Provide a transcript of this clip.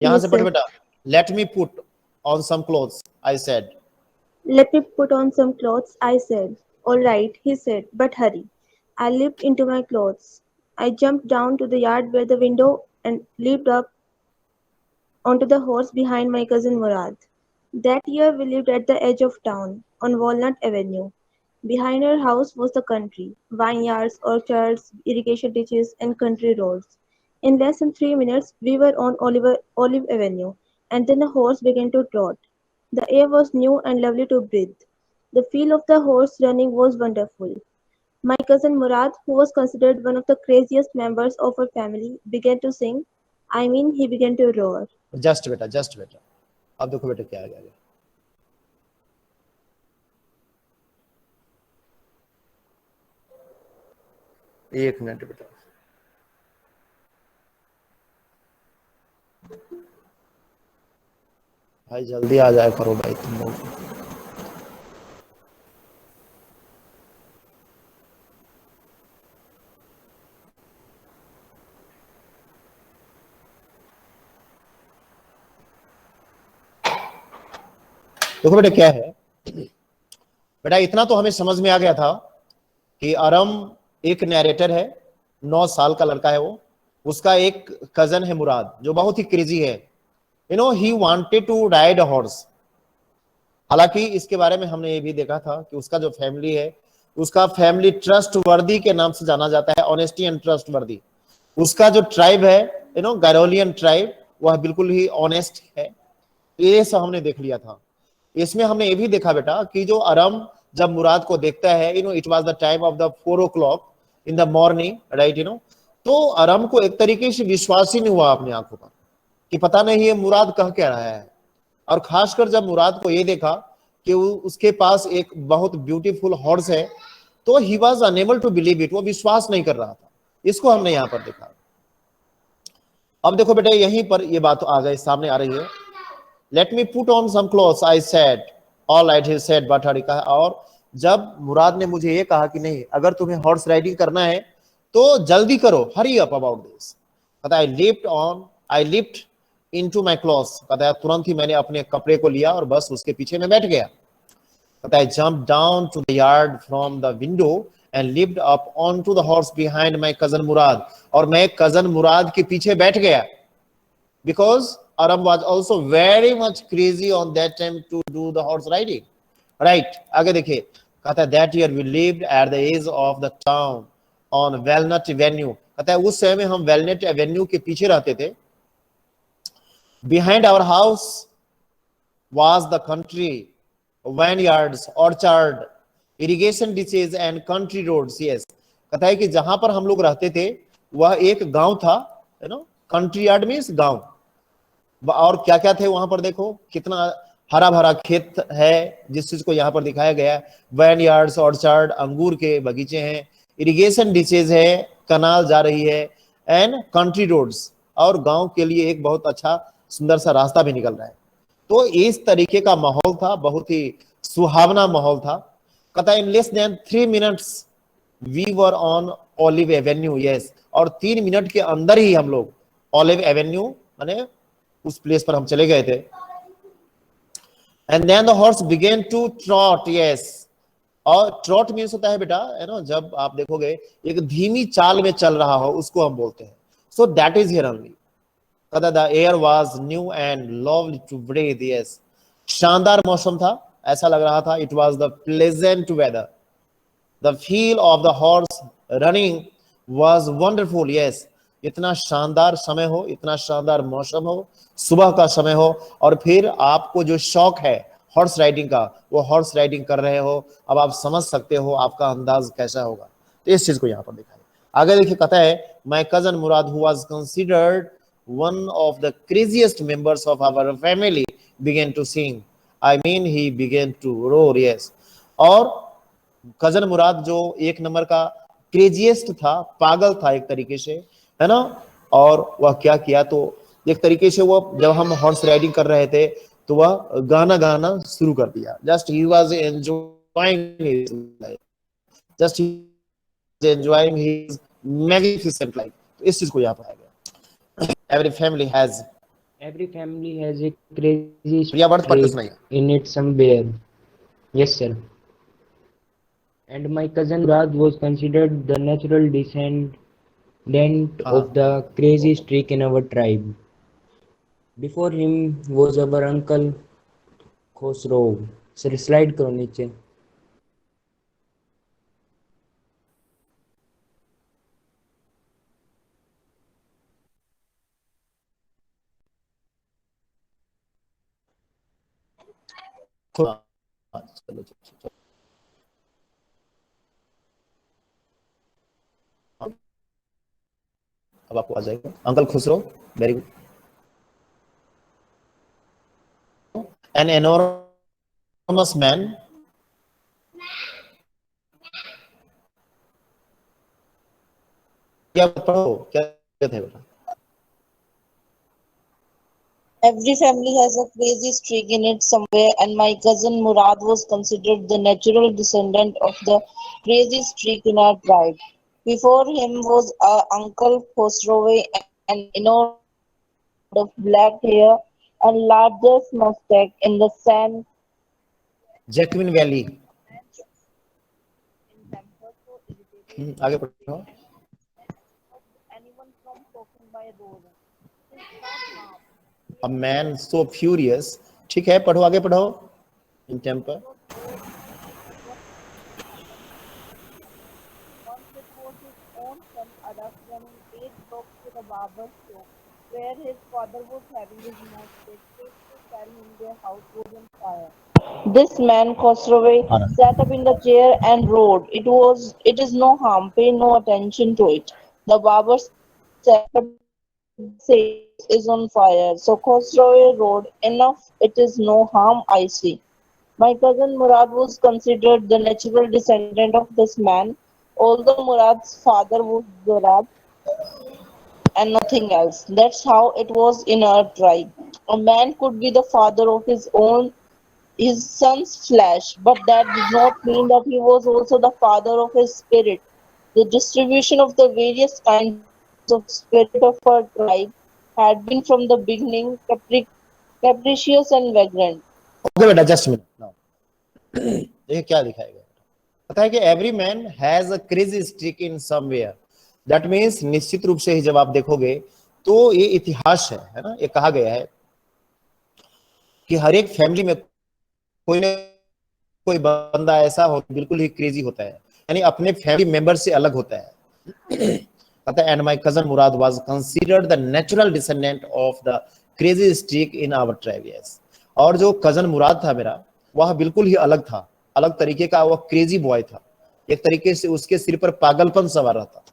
यहां Yes, से पढ़ sir. बेटा। Let me put on some clothes I said. Let me put on some clothes, I said. All right, he said, but hurry. I leaped into my clothes. I jumped down to the yard by the window and leaped up onto the horse behind my cousin Murad. That year we lived at the edge of town, on Walnut Avenue. Behind our house was the country, vineyards, orchards, irrigation ditches, and country roads. In less than 3 minutes, we were on Olive Avenue, and then the horse began to trot. The air was new and lovely to breathe. The feel of the horse running was wonderful. My cousin Murad, who was considered one of the craziest members of our family, began to sing. I mean, he began to roar. Just बेटा, just बेटा। अब देखो बेटा क्या आ गया। एक minute बेटा। भाई जल्दी आ जाए करो भाई तुम लोग। देखो बेटा क्या है बेटा, इतना तो हमें समझ में आ गया था कि अरम एक नैरेटर है, 9 साल का लड़का है वो। उसका एक कजन है मुराद, जो बहुत ही क्रेजी है। He wanted to ride a horse. हालांकि इसके बारे में हमने ये भी देखा था कि उसका जो फैमिली है, उसका फैमिली ट्रस्ट वर्दी के नाम से जाना जाता है, ऑनेस्टी एंड ट्रस्ट वर्दी। उसका जो ट्राइब है, गैरोलियन ट्राइब, वह बिल्कुल ही ऑनेस्ट है। ये सब हमने देख लिया था। इसमें हमने ये भी देखा बेटा कि जो अरम जब मुराद को देखता है, it was the time of the 4 o'clock in the morning, right. तो अरम को एक तरीके से विश्वास ही नहीं हुआ अपनी आंखों पर कि पता नहीं ये मुराद कह क्या रहा है। और खासकर जब मुराद को ये देखा कि उसके पास एक बहुत ब्यूटीफुल हॉर्स है, तो he was unable to believe it. वो विश्वास नहीं कर रहा था। इसको हमने यहां पर देखा। अब देखो बेटा, यहीं पर ये बात आ गई, सामने आ रही है। Let me put on some clothes I said. All right he said, but hurry कहा। और जब मुराद ने मुझे ये कहा कि नहीं, अगर तुम्हें हॉर्स राइडिंग करना है तो जल्दी करो, हरी अप अबाउट दिस। कहता आई लिफ्ट इनटू माय क्लॉथ्स। कहता है तुरंत ही मैंने अपने कपड़े को लिया और बस उसके पीछे में बैठ गया। कहता है jump down to the yard from the window and lift up onto the horse behind my cousin Mourad. और मैं कजन मुराद के पीछे बैठ गया, because Aram was also very much crazy on that time to do the horse riding, right। आगे देखिए, कहता है that year we lived at the edge of the town on Walnut Avenue। कहता है उस समय में हम Walnut Avenue के पीछे रहते थे। behind our house was the country, vineyards, orchard, irrigation ditches and country roads। yes, कहता है कि जहां पर हम लोग रहते थे वह एक गांव था, कंट्री यार्ड मीन्स गांव। और क्या क्या थे वहां पर, देखो कितना हरा भरा खेत है, जिस चीज को यहाँ पर दिखाया गया है। वैन यार्ड्स, ऑर्चार्ड, अंगूर के बगीचे हैं, इरिगेशन डिचेज है, कनाल जा रही है, एंड कंट्री रोड्स, और गांव के लिए एक बहुत अच्छा सुंदर सा रास्ता भी निकल रहा है। तो इस तरीके का माहौल था, बहुत ही सुहावना माहौल था। कहता है in less than 3 minutes we were on Olive Avenue. Yes, और 3 मिनट के अंदर ही हम लोग ऑलिव एवेन्यू माने उस प्लेस पर हम चले गए थे। And then the horse began to trot. Yes, और ट्रॉट मीन्स होता है बेटा, जब आप देखोगे एक धीमी चाल में चल रहा हो, उसको हम बोलते हैं। So that is here only. The air was new and lovely to breathe. Yes, शानदार मौसम था, ऐसा लग रहा था। It was the pleasant weather. The feel of the horse running was wonderful. Yes, इतना शानदार समय हो, इतना शानदार मौसम हो, सुबह का समय हो, और फिर आपको जो शौक है हॉर्स राइडिंग का, वो हॉर्स राइडिंग कर रहे हो। अब आप समझ सकते हो आपका अंदाज कैसा होगा। तो इस चीज को यहाँ पर दिखाया। आगे देखिए, कहता है my cousin Murad who was considered one of the craziest members of our family began to sing। I mean he began to roar। yes, और कजन मुराद जो एक नंबर का क्रेजिएस्ट था, पागल था एक तरीके से, है ना। और वह क्या किया, तो एक तरीके से वो जब हम हॉर्स राइडिंग कर रहे थे तो वह गाना गाना शुरू कर दिया। Just he was enjoying his life, just he enjoying his magnificent life. तो इस चीज को यहाँ पर आया गया। Every family has Every family has a crazy या वर्ड पढ़ के streak सुनाइए। in it somewhere. Yes, sir. And my cousin Murad was considered the natural descendant हाँ of the crazy streak in our tribe. Before him was our uncle Khosrow. Sir, slide करो नीचे. चलो चलो, अब आपको आ जाएगा। Uncle Khusro, very good. An enormous man, क्या पढ़ो, क्या थे बेटा? Every family has a crazy streak in it somewhere, and my cousin Murad was considered the natural descendant of the crazy streak in our tribe. Before him was our uncle Khosrow, an enormous of black hair and largest mustache in the San Joaquin valley. temper so irritated आगे पढ़ो। anyone from talking by road. It's not harm. A man so furious, ठीक है, पढ़ो, आगे पढ़ो। In temper, Once it was his own son Adak running 8 blocks to the barber's shop, where his father was having his nose fixed to tell him their house was on fire. This man, Khosrow, sat up in the chair and roared, It is no harm, pay no attention to it. The barber said, But says is on fire. So Khosrow roared, Enough, it is no harm, I see. My cousin Murad was considered the natural descendant of this man, although Murad's father was Zurab and nothing else. That's how it was in our tribe. A man could be the father of his son's flesh, but that did not mean that he was also the father of his spirit. The distribution of the various kinds of spirit of our tribe had been from the beginning capricious and vagrant. Okay बेटा, just minute now. देखिए क्या लिखा है, पता है कि every man has a crazy streak in somewhere. That means निश्चित रूप से ही जब आप देखोगे तो ये इतिहास है ना, ये कहा गया है कि हर एक फैमिली में कोई ना कोई बंदा ऐसा हो बिल्कुल ही क्रेजी होता है, यानी अपने फैमिली मेंबर से अलग होता है। पता है, and my cousin Murad was considered the natural descendant of the crazy streak in our tribe. Yes, और जो कजन मुराद था मेरा, वह बिल्कुल ही अलग था, अलग तरीके का, वह क्रेजी बॉय था। एक तरीके से उसके सिर पर पागलपन सवार रहता।